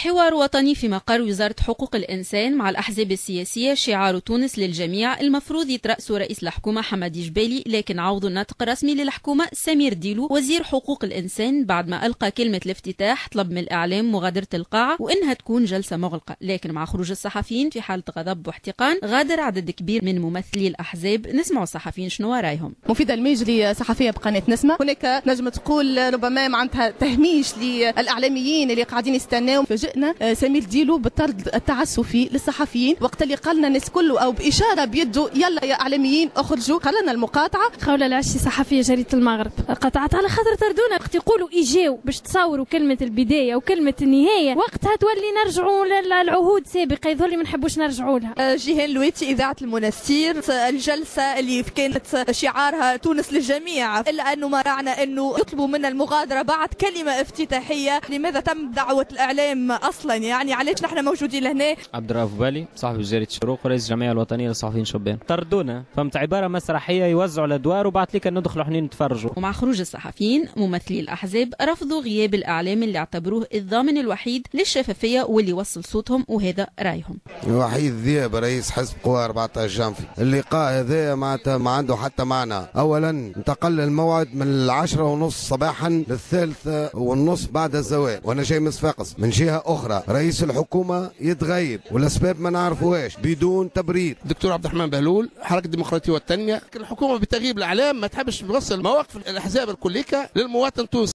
حوار وطني في مقر وزارة حقوق الإنسان مع الأحزاب السياسية. شعار تونس للجميع المفروض يترأسه رئيس الحكومة حمادي جبالي، لكن عوض الناطق الرسمي للحكومة سمير ديلو وزير حقوق الإنسان بعد ما ألقى كلمة الافتتاح طلب من الإعلام مغادرة القاعة وإنها تكون جلسة مغلقة. لكن مع خروج الصحفيين في حالة غضب واحتقان غادر عدد كبير من ممثلي الأحزاب. نسمعوا الصحفيين شنو رايهم. مفيدة الميجري صحفية بقناة نسمة، هناك نجم تقول ربما معناتها تهميش للإعلاميين اللي قاعدين يستناو. فاجئنا سمير ديلو بالطرد التعسفي للصحفيين وقت اللي قالنا الناس كله او باشاره بيده يلا يا اعلاميين اخرجوا. قالنا المقاطعه خولة العشي صحفيه جريده المغرب قطعت على خاطر طردونا. وقت يقولوا اجاو باش تصوروا كلمه البدايه وكلمه النهايه، وقتها تولي نرجعوا للعهود سابقه يظهر لي ما نحبوش نرجعوا لها. جيهان لويتي اذاعه المنستير، الجلسه اللي كانت شعارها تونس للجميع، الا انه ما راعنا انه يطلبوا منا المغادره بعد كلمه افتتاحيه. لماذا تم دعوه الاعلام اصلا؟ يعني علاش نحن موجودين لهنا؟ عبد الرؤوف بالي صاحب جريدة الشروق ورئيس الجمعية الوطنية للصحفيين شبان. طردونا، فهمت؟ عبارة مسرحية يوزعوا الأدوار وبعد ليك ندخلوا حنين نتفرجوا. ومع خروج الصحفيين ممثلي الأحزاب رفضوا غياب الإعلام اللي اعتبروه الضامن الوحيد للشفافية واللي وصل صوتهم، وهذا رأيهم. وحيد ذياب رئيس حزب قوى 14 جانفي، اللقاء هذا معناتها ما عنده حتى معنى. أولا انتقل الموعد من 10:30 صباحا لل3:30 بعد الزوال، وأنا جاي من صفاقس. من جهة أخرى رئيس الحكومة يتغيب والأسباب ما نعرفوهاش بدون تبرير. دكتور عبد الرحمن بهلول، حركة الديمقراطية والتنمية. الحكومة بتغيب الإعلام ما تحبش توصل مواقف الأحزاب الكليكة للمواطن التونسي.